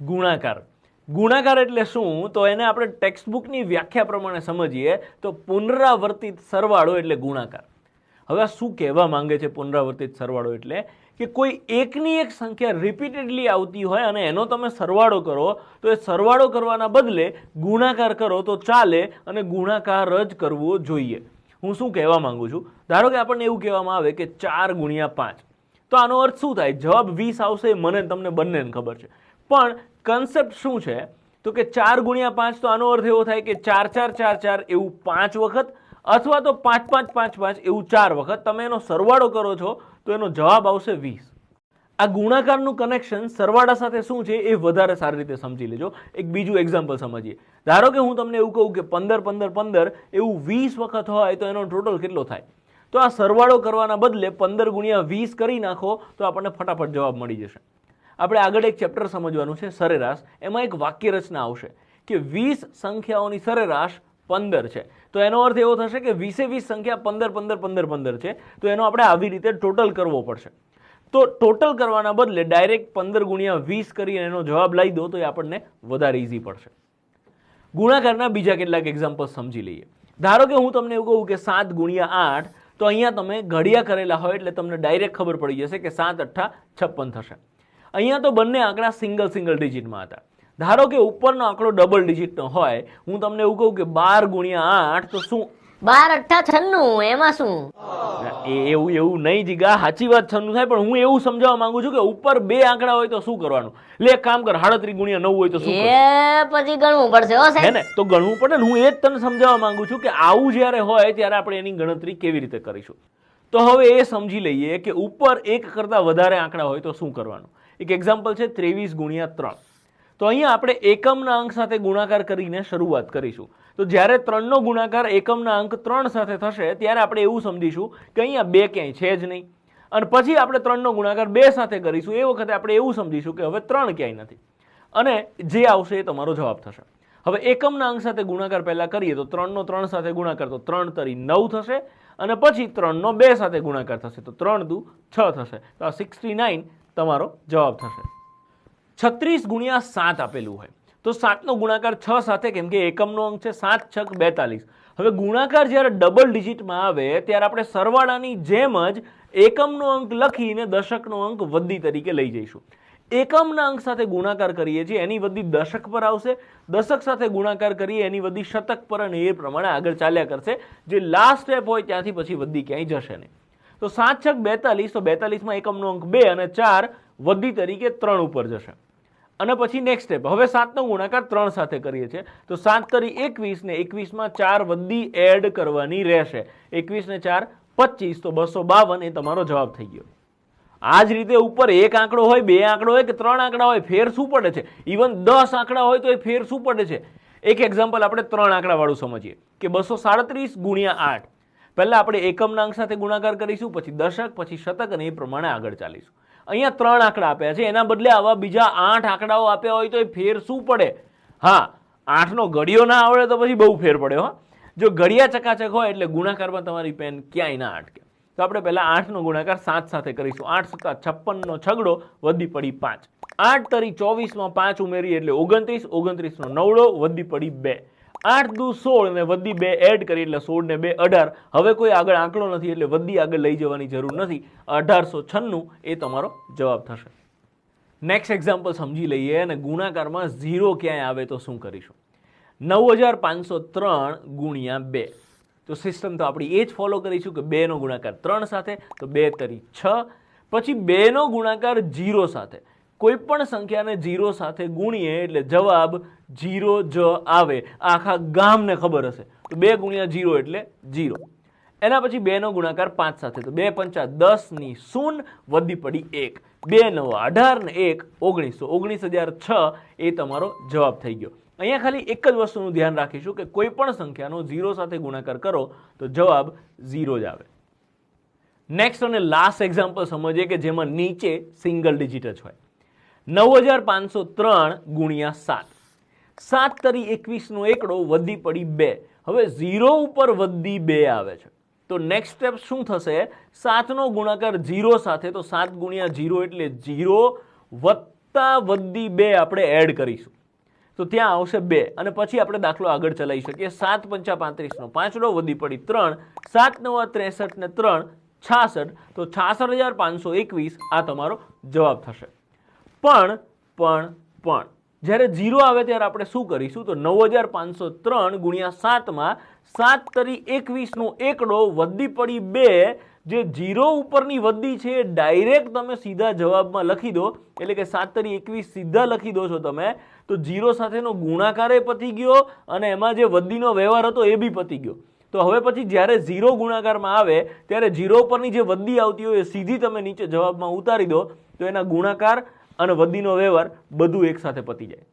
ગુણાકાર. ગુણાકાર એટલે શું? તો એને આપણે ટેક્સ્ટબુકની વ્યાખ્યા પ્રમાણે સમજીએ તો પુનરાવર્તિત સરવાળો એટલે ગુણાકાર. હવે આ શું કહેવા માંગે છે પુનરાવર્તિત સરવાળો એટલે? કે કોઈ એકની એક સંખ્યા રિપીટેડલી આવતી હોય અને એનો તમે સરવાળો કરો તો એ સરવાળો કરવાના બદલે ગુણાકાર કરો તો ચાલે અને ગુણાકાર જ કરવો જોઈએ. હું શું કહેવા માંગુ છું? ધારો કે આપણને એવું કહેવામાં આવે કે 4 ગુણ્યા 5, તો આનો અર્થ શું થાય? જવાબ 20 આવશે, મને તમને બંનેને ખબર છે, પણ કન્સેપ્ટ શું છે? તો કે 4 ગુણ્યા 5, તો આનો અર્થ એવો થાય કે 4 4 4 4 એવું 5 વખત, અથવા તો 5 5 5 5 એવું 4 વખત. તમે એનો સરવાળો કરો છો તો એનો જવાબ આવશે 20. આ ગુણાકારનું કનેક્શન સરવાળા સાથે શું છે એ વધારે સારી રીતે સમજી લેજો. એક બીજું એક્ઝામ્પલ સમજીએ. ધારો કે હું તમને એવું કહું કે 15 15 15 એવું 20 વખત હોય તો એનો ટોટલ કેટલો થાય? તો આ સરવાળો કરવાના બદલે 15 ગુણ્યા 20 કરી નાખો તો આપણને ફટાફટ જવાબ મળી જશે. આપણે આગળ એક ચેપ્ટર સમજવાનું છે સરેરાશ. એમાં એક વાક્ય રચના આવશે કે 20 સંખ્યાઓની સરેરાશ 15 છે. તો એનો અર્થ એવો થશે કે 20 સંખ્યા 15 15 15 15 છે, તો એનો આપણે આવી રીતે ટોટલ કરવો પડશે. તો ટોટલ કરવાના બદલે ડાયરેક્ટ 15 ગુણ્યા 20 કરીને એનો જવાબ લઈ દો તો એ આપણને વધારે ઇઝી પડશે. ગુણાકારના બીજા કેટલાક એક્ઝામ્પલ સમજી લઈએ. ધારો કે હું તમને એવું કહું કે 7 ગુણ્યા 8, તો અહીંયા તમે ઘડિયા કરેલા હોય એટલે તમને ડાયરેક્ટ ખબર પડી જશે કે 7 8 56 થશે. અહીંયા તો બંને આંકડા સિંગલ ડિજિટમાં હતા. ધારો કે ઉપરનો આંકડો ડબલ ડિજિટનો હોય, હું તમને એવું કહું કે 12 ગુણ્યા 8, તો શું 12 8 96, એમાં શું? એવું નહીં જીગા, સાચી વાત 96 થાય, પણ હું એવું સમજાવવા માંગુ છું કે ઉપર બે આંકડા હોય તો શું કરવાનું? લે એક કામ કર, 37 ગુણ્યા 9 હોય તો શું કરવાનું? પછી ગણવું પડશે હો સાહેબ. હે ને? તો ગણવું પડે ને. હું એ જ તને સમજાવવા માંગુ છું કે આવું જ્યારે હોય ત્યારે આપણે એની ગણતરી કેવી રીતે કરીશું. તો હવે એ સમજી લઈએ કે ઉપર એક કરતા વધારે આંકડા હોય તો શું કરવાનું. એક એક્ઝામ્પલ છે 23 ગુણ્યા 3. તો અહીંયા આપણે એકમના અંક સાથે ગુણાકાર કરીને શરૂઆત કરીશું. તો જ્યારે 3 નો ગુણાકાર એકમના અંક 3 સાથે થશે ત્યારે આપણે એવું સમજીશું કે અહીંયા 2 ક્યાંય છે જ નહીં, અને પછી આપણે 3 નો ગુણાકાર 2 સાથે કરીશું, એ વખતે આપણે એવું સમજીશું કે હવે 3 ક્યાંય નથી, અને જે આવશે એ તમારો જવાબ થશે. હવે એકમના અંક સાથે ગુણાકાર પહેલા કરીએ તો 3 નો 3 સાથે ગુણાકાર તો 3 તરી 9 થશે, અને પછી 3 નો 2 સાથે ગુણાકાર થશે તો 3 દુ 6 થશે. તો આ 69 તમારો જવાબ થશે. 36 ગુણ્યા 7 આપેલું હોય તો 7 નો ગુણાકાર 6 સાથે, કેમ કે એકમનો અંક છે, 7 6 42. હવે ગુણાકાર જ્યારે ડબલ ડિજિટમાં આવે ત્યારે આપણે સરવાળાની જેમ જ એકમનો અંક લખીને દશકનો અંક વધી તરીકે લઈ જઈશું. એકમના અંક સાથે ગુણાકાર કરીએ છીએ એની વધી દશક પર આવશે, દશક સાથે ગુણાકાર કરીએ એની વધી શતક પર, અને એ પ્રમાણે આગળ ચાલ્યા કરશે. જે લાસ્ટ સ્ટેપ હોય ત્યાંથી પછી વધી ક્યાંય જશે નહીં. તો 7 6 42, તો 42માં એકમનો અંક 2 અને 4 વધી તરીકે 3 ઉપર જશે. અને પછી નેક્સ્ટ સ્ટેપ, હવે 7 નો ગુણાકાર 3 સાથે કરીએ છીએ તો 7 તરી 21 ને 21માં 4 વધી એડ કરવાની રહેશે. 21 ને 4 25, તો 252 એ તમારો જવાબ થઈ ગયો. આ જ રીતે ઉપર એક આંકડો હોય, બે આંકડો હોય કે 3 આંકડા હોય, ફેર શું પડે છે? ઇવન 10 આંકડા હોય તો એ ફેર શું પડે છે? એક એક્ઝામ્પલ આપણે 3 આંકડા વાળું સમજીએ કે 237 ગુણ્યા 8. પહેલા આપણે એકમના અંક સાથે ગુણાકાર કરીશું, પછી દશક, પછી શતક, અને એ પ્રમાણે આગળ ચાલીશું. અહીંયા 3 આંકડા આપ્યા છે, એના બદલે આવા બીજા 8 આંકડાઓ આપ્યા હોય તો એ ફેર શું પડે? હા, 8 નો ઘડિયો ના આવડે તો પછી બહુ ફેર પડે હો. જો ઘડિયા ચકાચક હોય એટલે ગુણાકારમાં તમારી પેન ક્યાંય ના અટકે. તો આપણે પહેલા 8 નો ગુણાકાર 7 સાથે કરીશું. 8 7 56 નો છગડો વધી પડી 5. 8 તરી 24માં 5 ઉમેરી એટલે 29, 29 નો નવડો વધી પડી 2. 8 દુ 16 ને વધી 2 એડ કરી એટલે 16 ને 2 18. હવે કોઈ આગળ આંકડો નથી એટલે વધી આગળ લઈ જવાની જરૂર નથી. 1896 એ તમારો જવાબ થશે. નેક્સ્ટ એક્ઝામ્પલ સમજી લઈએ. અને ગુણાકારમાં 0 ક્યાંય આવે તો શું કરીશું? 9503 ગુણ્યા 2. તો સિસ્ટમ તો આપણી એ જ ફોલો કરીશું કે 2 નો ગુણાકાર 3 સાથે, તો 2 તરી 6, પછી 2 નો ગુણાકાર 0 સાથે. કોઈ પણ સંખ્યાને 0 સાથે ગુણીએ એટલે જવાબ 0 જ આવે. આખા ગામને ખબર હશે. તો 2 ગુણ્યા 0 એટલે 0. એના પછી 2 નો ગુણાકાર 5 સાથે, તો 2 5 10 ની 0 વધી પડી 1. 2 9 18 ને 1 19, તો 19006 એ તમારો જવાબ થઈ ગયો. અહીંયા ખાલી એક જ વસ્તુનું ધ્યાન રાખીશું કે કોઈ પણ સંખ્યાનો 0 સાથે ગુણાકાર કરો તો જવાબ 0 જ આવે. નેક્સ્ટ અને લાસ્ટ એક્ઝામ્પલ સમજીએ કે જેમાં નીચે સિંગલ ડિજિટ જ હોય. 9503 ગુણ્યા 7. 7 તરી 21 નો એકડો વધી પડી 2. હવે 0 ઉપર વધી 2 આવે છે. તો નેક્સ્ટ સ્ટેપ શું થશે? 7 નો ગુણાકાર 0 સાથે, તો 7 ગુણ્યા 0 એટલે 0 + વત્તા વધી 2 આપણે એડ કરીશું તો ત્યાં આવશે 2 અને પછી આપણે દાખલો આગળ ચલાવી શકીએ. 7 પંચા 35 નો 5 વધી પડી 3, 7 નવા 63 ને 3 66, તો 66,521 આ તમારો જવાબ થશે. પણ જ્યારે 0 આવે ત્યારે આપણે શું કરીશું તો 9,503 ગુણ્યા 7 માં 7 તરી 21 નો એકડો વધી પડી 2, જે 0 ઉપરની વધી છે એ ડાયરેક્ટ તમે સીધા જવાબમાં લખી દો, એટલે કે 7 તરી 21 સીધા લખી દો છો તમે, તો 0 સાથેનો ગુણાકારે પતી ગયો અને એમાં જે વધીનો વ્યવહાર હતો એ બી પતી ગયો. તો હવે પછી જ્યારે 0 ગુણાકારમાં આવે ત્યારે 0 પરની જે વધી આવતી હોય એ સીધી તમે નીચે જવાબમાં ઉતારી દો, તો એના ગુણાકાર અને વધીનો વ્યવહાર બધું એક સાથે પતી જાય.